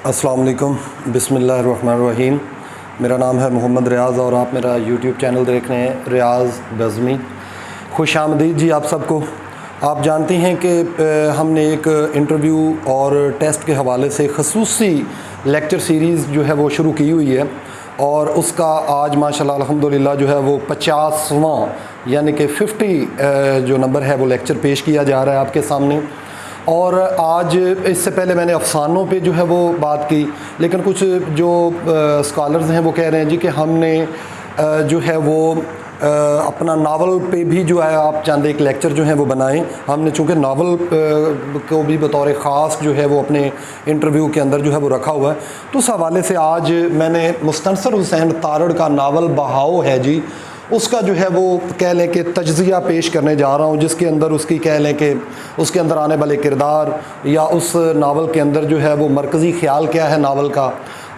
अस्सलाम वालेकुम, बिस्मिल्लाहिर्रहमानिर्रहीम। मेरा नाम है मोहम्मद रियाज़ और आप मेरा यूट्यूब चैनल देख रहे हैं रियाज़ बज़मी। खुश आमदीद जी आप सबको। आप जानती हैं कि हमने एक इंटरव्यू और टेस्ट के हवाले से खसूसी लेक्चर सीरीज़ जो है वो शुरू की हुई है और उसका आज माशाल्लाह अल्हम्दुलिल्लाह जो है वो 50वां यानी कि 50 जो नंबर है वो लेक्चर पेश किया जा रहा है आपके सामने। और आज इससे पहले मैंने अफसानों पे जो है वो बात की, लेकिन कुछ जो स्कॉलर्स हैं वो कह रहे हैं जी कि हमने जो है वो अपना नावल पे भी जो है आप चांद एक लेक्चर जो है वो बनाएं। हमने चूँकि नावल को भी बतौर ख़ास जो है वो अपने इंटरव्यू के अंदर जो है वो रखा हुआ है, तो उस हवाले से आज मैंने मुस्तनसर हुसैन तारड़ का नावल बहाओ है जी, उसका जो है वो कह लें कि तज्ज़िया पेश करने जा रहा हूँ, जिसके अंदर उसकी कह लें कि उसके अंदर आने वाले किरदार या उस नावल के अंदर जो है वो मरकज़ी ख़्याल क्या है नावल का।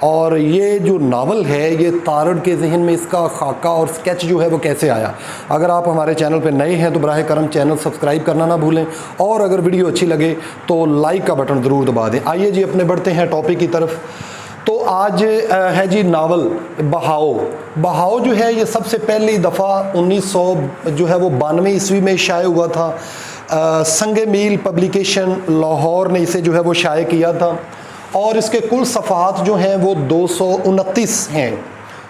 और ये जो नावल है ये तारड़ के जहन में इसका खाका और स्केच जो है वो कैसे आया। अगर आप हमारे चैनल पर नए हैं तो बराह करम चैनल सब्सक्राइब करना ना भूलें और अगर वीडियो अच्छी लगे तो लाइक का बटन ज़रूर दबा दें। आइए जी अपने बढ़ते हैं टॉपिक की तरफ। तो आज है जी नावल बहाओ। बहाओ जो है ये सबसे पहली दफ़ा 1900 जो है वो 92 ईस्वी में शाये हुआ था। संगे मील पब्लिकेशन लाहौर ने इसे जो है वो शाये किया था और इसके कुल सफ़हात जो हैं वो 229 हैं,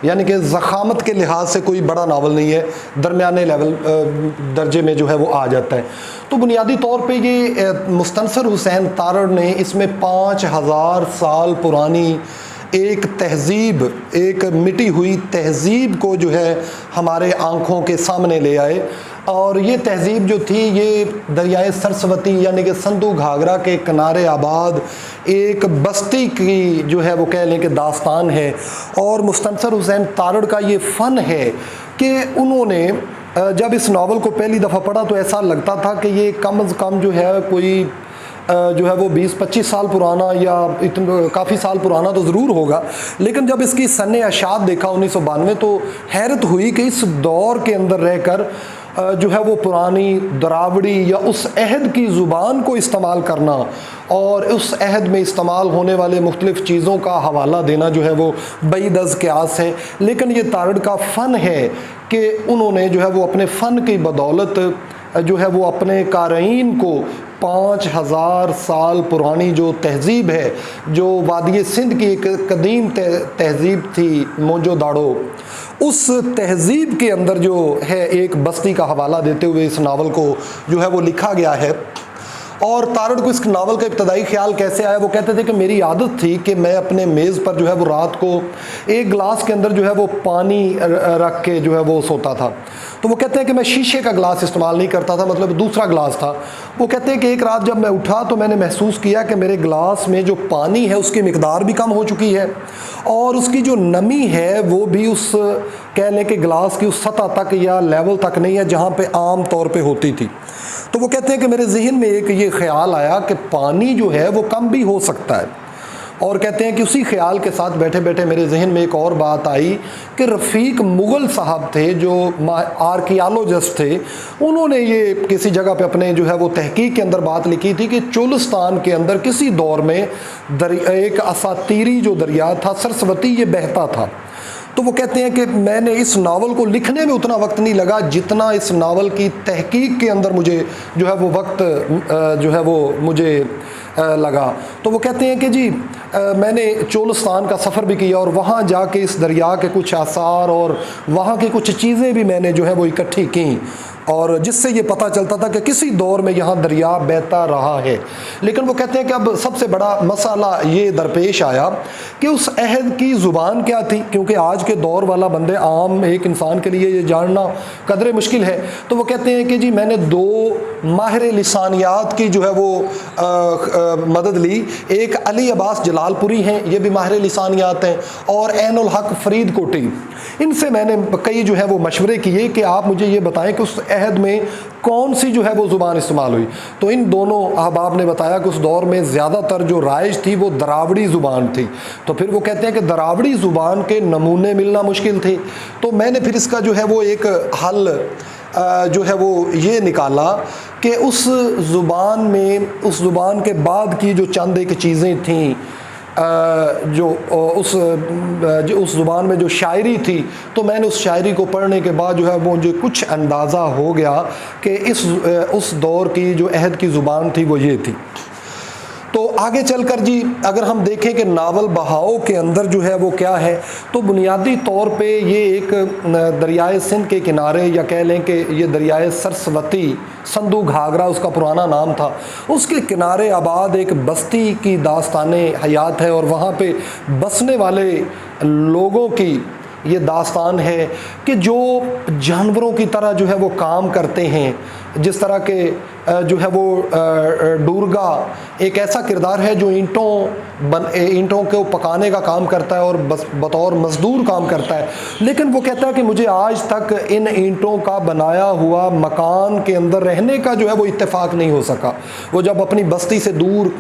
यानी कि ज़ख़ामत के लिहाज से कोई बड़ा नावल नहीं है, दरमियाने लेवल दर्जे में जो है वो आ जाता है। तो बुनियादी तौर पे ये मुस्तनसर हुसैन तारड़ ने इसमें 5000 साल पुरानी एक तहज़ीब, एक मिटी हुई तहज़ीब को जो है हमारे आँखों के सामने ले आए। और ये तहज़ीब जो थी ये दरियाए सरस्वती यानी कि संधू घाघरा के किनारे आबाद एक बस्ती की जो है वो कह लें कि दास्तान है। और मुस्तनसर हुसैन तारड़ का ये फ़न है कि उन्होंने जब इस नावल को पहली दफ़ा पढ़ा तो ऐसा लगता था कि ये कम अज़ कम जो है कोई जो है वो 20-25 साल पुराना या इतना काफ़ी साल पुराना तो ज़रूर होगा, लेकिन जब इसकी सन्ने अशात देखा 1992 तो हैरत हुई कि इस दौर के अंदर रहकर जो है वो पुरानी दरावड़ी या उस अहद की ज़ुबान को इस्तेमाल करना और उस अहद में इस्तेमाल होने वाले मुख्तलिफ़ चीज़ों का हवाला देना जो है वो बईदज़ क़यास है। लेकिन ये तारड़ का फ़न है कि उन्होंने जो है वो अपने फ़न की बदौलत जो है वो अपने क़ारीन को 5000 साल पुरानी जो तहज़ीब है, जो वादी सिंध की एक कदीम तहज़ीब थी मोजोदाड़ो, उस तहज़ीब के अंदर जो है एक बस्ती का हवाला देते हुए इस नावल को जो है वो लिखा गया है। और तारड़ को इस नावल का इब्तदाई ख्याल कैसे आया, वो कहते थे कि मेरी आदत थी कि मैं अपने मेज़ पर जो है वो रात को एक गिलास के अंदर जो है वो पानी रख के जो है वो सोता था। तो वो कहते हैं कि मैं शीशे का गिलास इस्तेमाल नहीं करता था, मतलब दूसरा गिलास था। वो कहते हैं कि एक रात जब मैं उठा तो मैंने महसूस किया कि मेरे गिलास में जो पानी है उसकी मिकदार भी कम हो चुकी है और उसकी जो नमी है वो भी उस कह लें कि गिलास की उस सतह तक या लेवल तक नहीं है जहाँ पे आम तौर पे होती थी। तो वो कहते हैं कि मेरे जहन में एक ये ख्याल आया कि पानी जो है वो कम भी हो सकता है। और कहते हैं कि उसी ख्याल के साथ बैठे बैठे मेरे जहन में एक और बात आई कि रफ़ीक मुग़ल साहब थे जो आर्कियालॉजिस्ट थे, उन्होंने ये किसी जगह पे अपने जो है वो तहकीक के अंदर बात लिखी थी कि चोलिस्तान के अंदर किसी दौर में एक असातीरी जो दरिया था सरस्वती ये बहता था। तो वो कहते हैं कि मैंने इस नावल को लिखने में उतना वक्त नहीं लगा जितना इस नावल की तहकीक के अंदर मुझे जो है वो वक्त जो है वो मुझे लगा। तो वो कहते हैं कि जी मैंने चोलिस्तान का सफ़र भी किया और वहाँ जाके इस दरिया के कुछ आसार और वहाँ की कुछ चीज़ें भी मैंने जो है वो इकट्ठी की और जिससे ये पता चलता था कि किसी दौर में यहाँ दरिया बहता रहा है। लेकिन वो कहते हैं कि अब सबसे बड़ा मसाला ये दरपेश आया कि उस अहद की ज़ुबान क्या थी, क्योंकि आज के दौर वाला बंदे आम एक इंसान के लिए ये जानना कदरे मुश्किल है। तो वो कहते हैं कि जी मैंने 2 माहिर लिसानियात की जो है वो मदद ली। एक अली अब्बास जलालपुरी हैं, ये भी माहिर लिसानियात हैं, और ऐनुल हक फरीद कोटी। इनसे मैंने कई जो है वो मशवरे किए कि आप मुझे ये बताएं कि उस अहद में कौन सी जो है वो ज़ुबान इस्तेमाल हुई। तो इन दोनों अहबाब ने बताया कि उस दौर में ज़्यादातर जो राइज थी वो दरावड़ी ज़ुबान थी। तो फिर वो कहते हैं कि दरावड़ी ज़ुबान के नमूने मिलना मुश्किल थे। तो मैंने फिर इसका जो है वो एक हल जो है वो ये निकाला कि उस ज़ुबान में, उस ज़ुबान के बाद की जो चंद एक चीज़ें थीं जो उस ज़ुबान में जो शायरी थी, तो मैंने उस शायरी को पढ़ने के बाद जो है वो मुझे कुछ अंदाज़ा हो गया कि उस दौर की जो अहद की ज़ुबान थी वो ये थी। तो आगे चलकर जी अगर हम देखें कि नावल बहाओ के अंदर जो है वो क्या है, तो बुनियादी तौर पे ये एक दरियाए सिंध के किनारे, या कह लें कि ये दरियाए सरस्वती, संधू घाघरा उसका पुराना नाम था, उसके किनारे आबाद एक बस्ती की दास्ताने हयात है, और वहाँ पे बसने वाले लोगों की ये दास्तान है कि जो जानवरों की तरह जो है वो काम करते हैं। जिस तरह के जो है वो डूरगा एक ऐसा किरदार है जो ईंटों को पकाने का काम करता है और बतौर मजदूर काम करता है, लेकिन वो कहता है कि मुझे आज तक इन ईंटों का बनाया हुआ मकान के अंदर रहने का जो है वो इत्तेफाक नहीं हो सका। वो जब अपनी बस्ती से दूर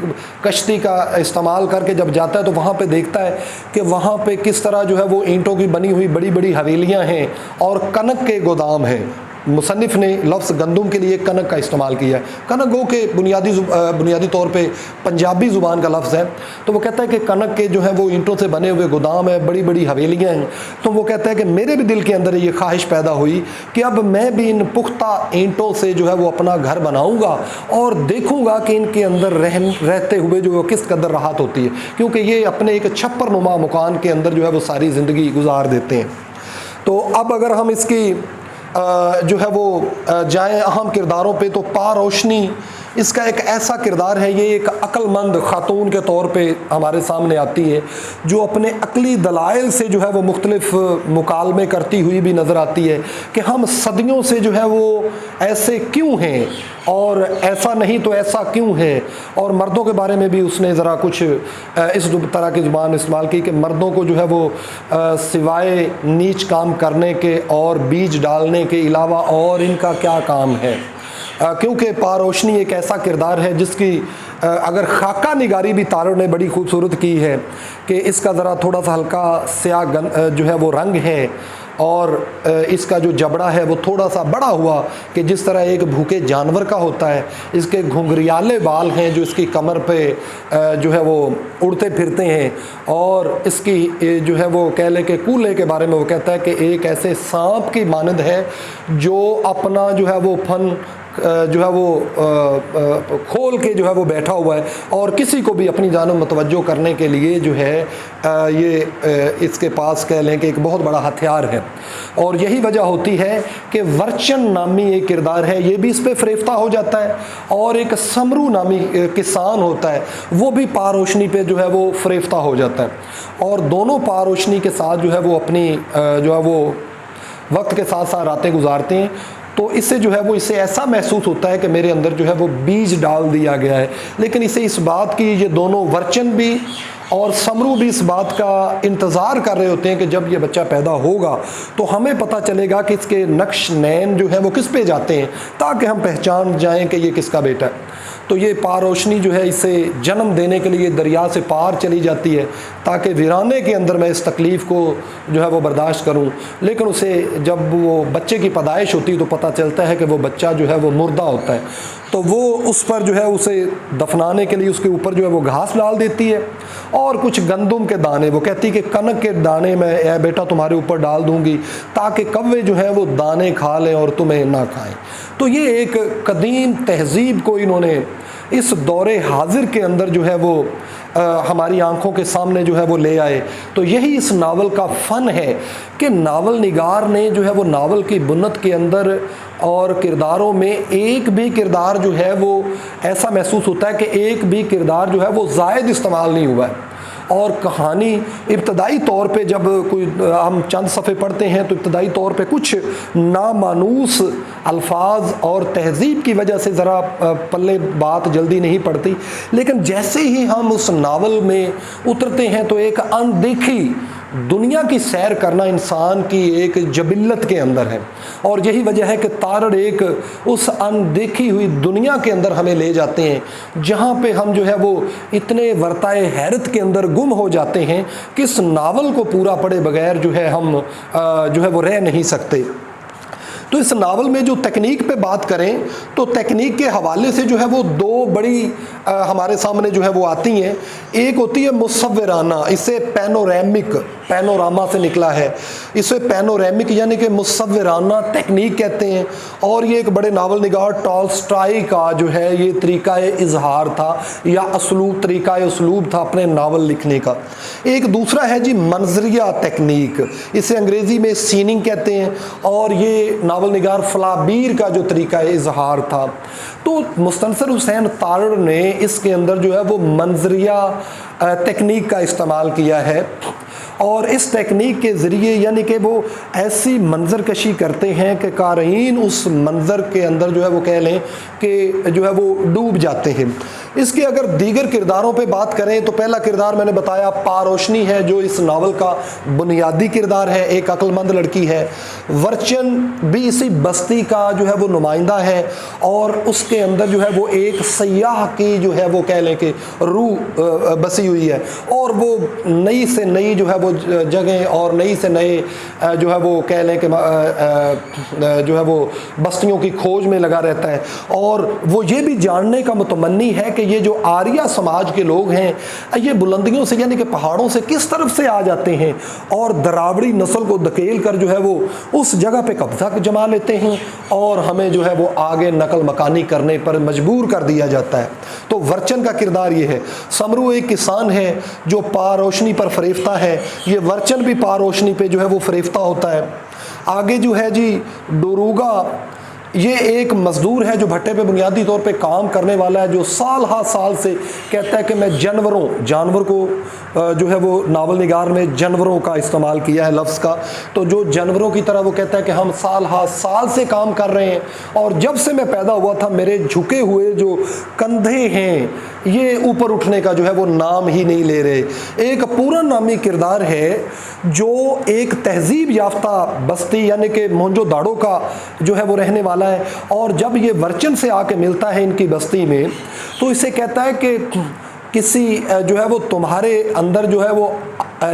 कश्ती का इस्तेमाल करके जब जाता है तो वहाँ पे देखता है कि वहाँ पे किस तरह जो है वो ईंटों की बनी हुई बड़ी बड़ी हवेलियाँ हैं और कनक के गोदाम हैं। मुसन्निफ़ ने लफ्ज़ गंदुम के लिए कनक का इस्तेमाल किया है। कनक गो के बुनियादी तौर पे पंजाबी ज़ुबान का लफ्ज़ है। तो वो कहता है कि कनक के जो है वो ईंटों से बने हुए गोदाम है, बड़ी बड़ी हवेलियाँ हैं। तो वो कहता है कि मेरे भी दिल के अंदर ये ख्वाहिश पैदा हुई कि अब मैं भी इन पुख्ता ईंटों से जो है वो अपना घर बनाऊँगा और देखूँगा कि इनके अंदर रहते हुए जो किस कदर राहत होती है, क्योंकि ये अपने एक छप्पर नुमा मकान के अंदर जो है वो सारी ज़िंदगी गुजार देते हैं। तो अब अगर हम इसकी जो है वो जाएँ अहम किरदारों पे, तो पारोशनी इसका एक ऐसा किरदार है, ये एक अक्लमंद खातून के तौर पे हमारे सामने आती है जो अपने अकली दलाइल से जो है वो मुख्तलिफ मुकालमे करती हुई भी नज़र आती है कि हम सदियों से जो है वो ऐसे क्यों हैं और ऐसा नहीं तो ऐसा क्यों है। और मर्दों के बारे में भी उसने ज़रा कुछ इस तरह की ज़ुबान इस्तेमाल की कि मर्दों को जो है वो सिवाय नीच काम करने के और बीज डालने के अलावा और इनका क्या काम है। क्योंकि पारोशनी एक ऐसा किरदार है जिसकी अगर खाका निगारी भी तारों ने बड़ी खूबसूरत की है कि इसका ज़रा थोड़ा सा हल्का स्याह जो है वो रंग है और इसका जो जबड़ा है वो थोड़ा सा बड़ा हुआ कि जिस तरह एक भूखे जानवर का होता है। इसके घुंघरियाले बाल हैं जो इसकी कमर पे जो है वो उड़ते फिरते हैं, और इसकी जो है वो कह ले के कूल्हे के बारे में वो कहता है कि एक ऐसे सांप की मानद है जो अपना जो है वो फन जो है वो खोल के जो है वो बैठा हुआ है और किसी को भी अपनी जानो मतवज्जो करने के लिए जो है ये इसके पास कह लें कि एक बहुत बड़ा हथियार है। और यही वजह होती है कि वर्चन नामी एक किरदार है, ये भी इस पर फरेफ्ता हो जाता है, और एक समरू नामी किसान होता है वो भी पारोशनी पे जो है वो फरेफ्ता हो जाता है। और दोनों पारोशनी के साथ जो है वो अपनी जो है वो वक्त के साथ साथ रातें गुजारते हैं। तो इससे जो है वो इसे ऐसा महसूस होता है कि मेरे अंदर जो है वो बीज डाल दिया गया है। लेकिन इसे इस बात की, ये दोनों वर्चन भी और समरू भी इस बात का इंतज़ार कर रहे होते हैं कि जब ये बच्चा पैदा होगा तो हमें पता चलेगा कि इसके नक्श नैन जो है वो किस पे जाते हैं, ताकि हम पहचान जाएं कि ये किसका बेटा है। तो ये पारोशनी जो है इसे जन्म देने के लिए दरिया से पार चली जाती है ताकि वीराने के अंदर मैं इस तकलीफ़ को जो है वो बर्दाश्त करूं। लेकिन उसे जब वो बच्चे की पैदाइश होती है तो पता चलता है कि वो बच्चा जो है वो मुर्दा होता है। तो वो उस पर जो है उसे दफनाने के लिए उसके ऊपर जो है वो घास डाल देती है और कुछ गंदुम के दाने, वो कहती है कि कनक के दाने मैं ए बेटा तुम्हारे ऊपर डाल दूंगी ताकि कौवे जो है वो दाने खा लें और तुम्हें ना खाएं। तो ये एक कदीम तहजीब को इन्होंने इस दौरे हाजिर के अंदर जो है वो हमारी आंखों के सामने जो है वो ले आए। तो यही इस नावल का फ़न है कि नावल निगार ने जो है वो नावल की बुनत के अंदर और किरदारों में एक भी किरदार जो है वो ऐसा महसूस होता है कि एक भी किरदार जो है वो ज़ायद इस्तेमाल नहीं हुआ है। और कहानी इब्तदाई तौर पे जब कोई हम चंद सफ़े पढ़ते हैं तो इब्तदाई तौर पे कुछ नामानूस अल्फाज और तहजीब की वजह से ज़रा पल्ले बात जल्दी नहीं पड़ती, लेकिन जैसे ही हम उस नावल में उतरते हैं तो एक अनदेखी दुनिया की सैर करना इंसान की एक जबिल्लत के अंदर है। और यही वजह है कि तारड़ एक उस अनदेखी हुई दुनिया के अंदर हमें ले जाते हैं जहाँ पे हम जो है वो इतने वर्ताए हैरत के अंदर गुम हो जाते हैं कि इस नावल को पूरा पढ़े बगैर जो है हम जो है वो रह नहीं सकते। तो इस नावल में जो तकनीक पे बात करें तो तकनीक के हवाले से जो है वो दो बड़ी हमारे सामने जो है वो आती हैं। एक होती है मुसव्विराना, इसे पैनोरामा से निकला है, इसे पैनोरामिक यानी कि मुसव्विराना तकनीक कहते हैं। और ये एक बड़े नावल निगार टॉल्स्टॉय का जो है ये तरीका इजहार था या तरीका उसलूब था अपने नावल लिखने का। एक दूसरा है जी मंजरिया तकनीक, इसे अंग्रेजी में सीनिंग कहते हैं, और ये नावल निगार फ्लाबीर का जो तरीका इजहार था। तो मुस्तनसर हुसैन तारड़ ने इसके अंदर जो है वो मंजरिया तकनीक का इस्तेमाल किया है, और इस टेक्निक के ज़रिए यानी कि वो ऐसी मंजर कशी करते हैं कि क़ारीन उस मंजर के अंदर जो है वो कह लें कि जो है वो डूब जाते हैं। इसके अगर दीगर किरदारों पे बात करें तो पहला किरदार मैंने बताया पारोशनी है, जो इस नावल का बुनियादी किरदार है, एक अक्लमंद लड़की है। वर्चन भी इसी बस्ती का जो है वो नुमाइंदा है, और उसके अंदर जो है वो एक सयाह की जो है वो कह लें कि रूह बसी हुई है, और वो नई से नई जो है वो जगह और नई से नए जो है वो कह लें कि जो है वो बस्तियों की खोज में लगा रहता है। और वो ये भी जानने का मुतमन्नी है कि ये जो आर्या समाज के लोग हैं ये बुलंदियों से यानी कि पहाड़ों से किस तरफ से आ जाते हैं और दरावड़ी नस्ल को धकेल कर जो है वो उस जगह पे कब्जा जमा लेते हैं, और हमें जो है वो आगे नकल मकानी करने पर मजबूर कर दिया जाता है। तो वर्चन का किरदार ये है। समरू एक किसान है जो पारोशनी पर फरेफ्ता है, ये वर्चन भी पारोशनी पे जो है वो फरेफ्ता होता है। आगे जो है जी डोरूगा, ये एक मजदूर है जो भट्टे पे बुनियादी तौर पे काम करने वाला है, जो साल हा साल से कहता है कि मैं जानवर को जो है वो नावल निगार में जानवरों का इस्तेमाल किया है लफ्ज़ का। तो जो जानवरों की तरह वो कहता है कि हम साल हा साल से काम कर रहे हैं, और जब से मैं पैदा हुआ था मेरे झुके हुए जो कंधे हैं ये ऊपर उठने का जो है वो नाम ही नहीं ले रहे। एक पूरन नामी किरदार है जो एक तहजीब याफ्ता बस्ती यानी कि मोहनजोदाड़ो का जो है वो रहने वाला है, और जब ये वर्चन से आके मिलता है इनकी बस्ती में तो इसे कहता है कि किसी जो है वो तुम्हारे अंदर जो है वो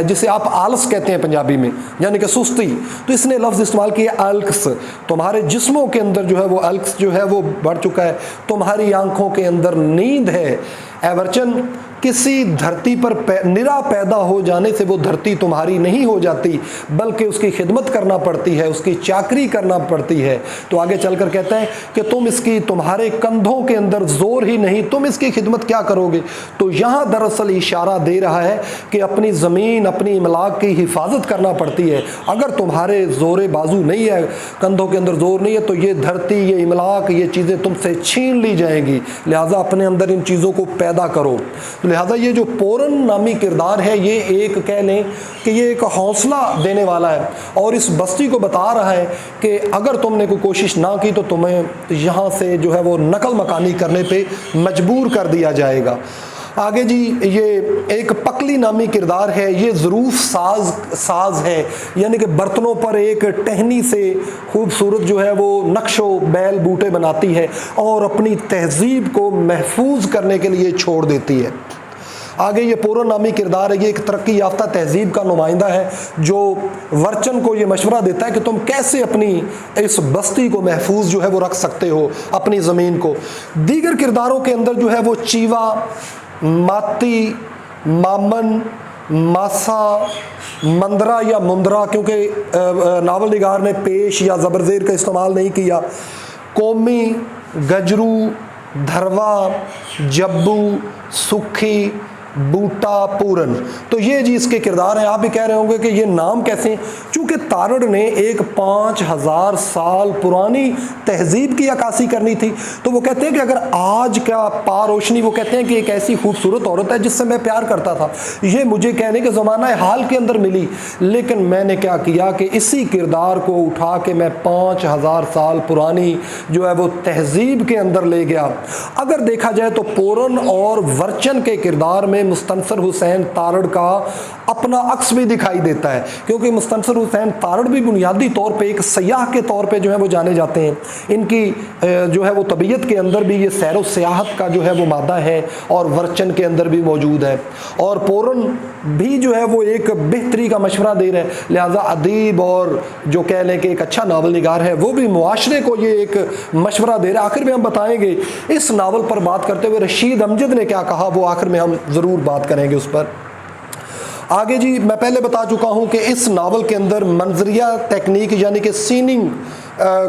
जिसे आप आलस कहते हैं पंजाबी में यानी कि सुस्ती, तो इसने लफ्ज़ इस्तेमाल किया अल्क्स, तुम्हारे जिस्मों के अंदर जो है वो अल्क्स जो है वो बढ़ चुका है, तुम्हारी आंखों के अंदर नींद है। एवर्चन किसी धरती पर निरा पैदा हो जाने से वो धरती तुम्हारी नहीं हो जाती, बल्कि उसकी खिदमत करना पड़ती है, उसकी चाकरी करना पड़ती है। तो आगे चलकर कहता है कि तुम्हारे कंधों के अंदर जोर ही नहीं, तुम इसकी खिदमत क्या करोगे। तो यहाँ दरअसल इशारा दे रहा है कि अपनी ज़मीन अपनी इमलाक की हिफाजत करना पड़ती है। अगर तुम्हारे जोर बाजू नहीं है, कंधों के अंदर जोर नहीं है, तो ये धरती ये इमलाक ये चीज़ें तुमसे छीन ली जाएंगी। लिहाजा अपने अंदर इन चीज़ों को पैदा करो। लिहाजा ये जो पोरन नामी किरदार है ये एक कह लें कि ये एक हौसला देने वाला है, और इस बस्ती को बता रहा है कि अगर तुमने कोई कोशिश ना की तो तुम्हें यहाँ से जो है वो नकल मकानी करने पे मजबूर कर दिया जाएगा। आगे जी ये एक पकली नामी किरदार है, ये ज़रूफ साज है यानी कि बर्तनों पर एक टहनी से खूबसूरत जो है वो नक्शो बैल बूटे बनाती है और अपनी तहजीब को महफूज करने के लिए छोड़ देती है। आगे ये पूरा नामी किरदार है, ये एक तरक्की याफ्ता तहजीब का नुमाइंदा है जो वर्चन को ये मशवरा देता है कि तुम कैसे अपनी इस बस्ती को महफूज जो है वो रख सकते हो, अपनी ज़मीन को। दीगर किरदारों के अंदर जो है वो चीवा, माती, मामन, मासा, मंदरा या मुंदरा, क्योंकि नावल निगार ने पेश या ज़बरज़ेर का इस्तेमाल नहीं किया, कौमी, गजरू, धरवा, जब्बू, सुखी, बूटा, पूरन। तो ये जी इसके किरदार हैं। आप भी कह रहे होंगे कि ये नाम कैसे, चूँकि तारड़ ने एक 5000 साल पुरानी तहजीब की अक्कासी करनी थी, तो वो कहते हैं कि अगर आज का पारोशनी, वो कहते हैं कि एक ऐसी खूबसूरत औरत है जिससे मैं प्यार करता था, ये मुझे कहने के ज़माना हाल के अंदर मिली, लेकिन मैंने क्या किया कि इसी किरदार को उठा के मैं 5000 साल पुरानी जो है वो तहजीब के अंदर ले गया। अगर देखा जाए तो पोरन और वर्चन के किरदार में हमें मुस्तनसर हुसैन तारड़ का अपना अक्स भी दिखाई देता है, क्योंकि मुस्तनसर हुसैन तारड़ भी बुनियादी तौर पे एक सयाह के तौर पे जो है वो जाने जाते हैं। इनकी जो है वो तबीयत के अंदर भी ये सैर व सियाहत का जो है वो मादा है और वर्चन के अंदर भी मौजूद है। और पोरन भी जो है वो एक बेहतरी का मशवरा दे रहे हैं, लिहाजा अदीब और जो कह लें कि एक अच्छा नावल निगार है वो भी मुआशरे को ये एक मशवरा दे रहे हैं। आखिर में हम बताएंगे इस नावल पर बात करते हुए रशीद अमजद ने क्या कहा, वो आखिर में हम ज़रूर बात करेंगे उस पर। आगे जी मैं पहले बता चुका हूँ कि इस नावल के अंदर मंजरिया टेक्निक यानी कि सीनिंग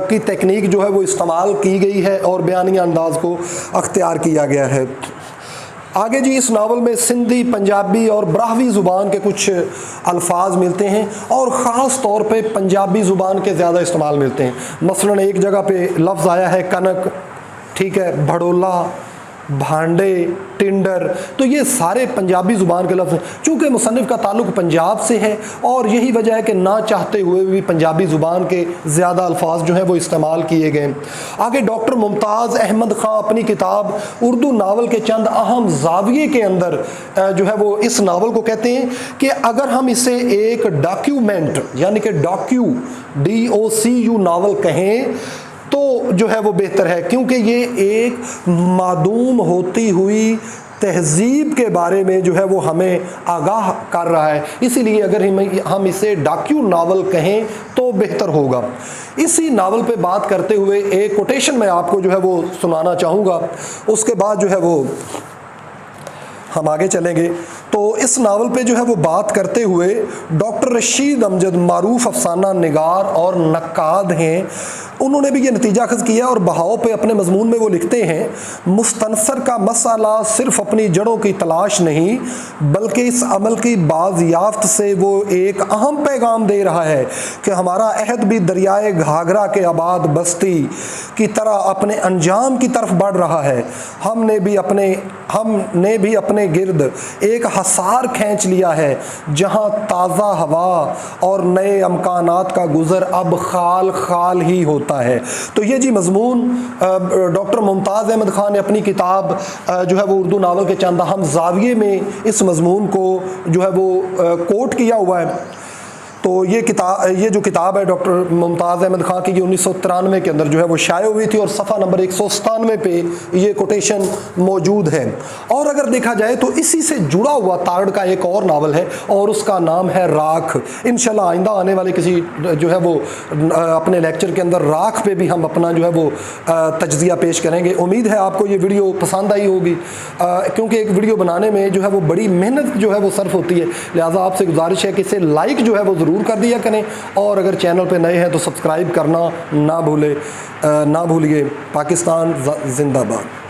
की टेक्निक जो है वो इस्तेमाल की गई है और बयानिया अंदाज को अख्तियार किया गया है। आगे जी इस नावल में सिंधी, पंजाबी और ब्राहवी ज़ुबान के कुछ अल्फाज मिलते हैं और ख़ास तौर पे पंजाबी ज़ुबान के ज़्यादा इस्तेमाल मिलते हैं। मसलन एक जगह पे लफ्ज़ आया है कनक, ठीक है, भड़ोला, भांडे, टिंडर, तो ये सारे पंजाबी ज़ुबान के लफ्ज़ हैं। चूँकि मुसन्निफ़ का ताल्लुक़ पंजाब से है और यही वजह है कि ना चाहते हुए भी पंजाबी ज़ुबान के ज़्यादा अल्फाज जो हैं वो इस्तेमाल किए गए। आगे डॉक्टर मुमताज़ अहमद ख़ान अपनी किताब उर्दू नावल के चंद अहम ज़ाविये के अंदर जो है वो इस नावल को कहते हैं कि अगर हम इसे एक डॉक्यूमेंट यानी कि DOCU नावल कहें तो जो है वो बेहतर है, क्योंकि ये एक मादूम होती हुई तहज़ीब के बारे में जो है वो हमें आगाह कर रहा है। इसीलिए अगर हम इसे डॉक्यू नावल कहें तो बेहतर होगा। इसी नावल पे बात करते हुए एक कोटेशन मैं आपको जो है वो सुनाना चाहूँगा, उसके बाद जो है वो हम आगे चलेंगे। तो इस नावल पे जो है वो बात करते हुए डॉक्टर रशीद अमजद मारूफ अफसाना निगार और नक्काद हैं, उन्होंने भी ये नतीजा अखज़ किया और बहाव पे अपने मजमून में वो लिखते हैं, मुस्तनसर का मसला सिर्फ अपनी जड़ों की तलाश नहीं बल्कि इस अमल की बाज़याफ्त से वो एक अहम पैगाम दे रहा है कि हमारा अहद भी दरियाए घाघरा के आबाद बस्ती की तरह अपने अंजाम की तरफ बढ़ रहा है। हमने भी अपने गिर्द एक हसार खींच लिया है जहां ताज़ा हवा और नए अमकानात का गुज़र अब खाल खाल ही होता है। तो ये जी मजमून डॉक्टर मुमताज़ अहमद ख़ान ने अपनी किताब जो है वो उर्दू नावल के चंद अहम ज़ाविये में इस मजमून को जो है वो कोट किया हुआ है। तो ये जो किताब है डॉक्टर मुमताज़ अहमद ख़ान की, ये 1993 के अंदर जो है वो शाये हुई थी और सफ़ा नंबर 197 पे ये कोटेशन मौजूद है। और अगर देखा जाए तो इसी से जुड़ा हुआ तारड़ का एक और नावल है और उसका नाम है राख। इंशाल्लाह आइंदा आने वाले किसी जो है वो अपने लेक्चर के अंदर राख पे भी हम अपना जो है वो तज्ज़िया पेश करेंगे। उम्मीद है आपको ये वीडियो पसंद आई होगी, क्योंकि एक वीडियो बनाने में जो है वो बड़ी मेहनत जो है वो सर्फ होती है, लिहाजा आपसे गुजारिश है कि इसे लाइक जो है वो कर दिया करें और अगर चैनल पे नए हैं तो सब्सक्राइब करना ना भूलिए। पाकिस्तान जिंदाबाद।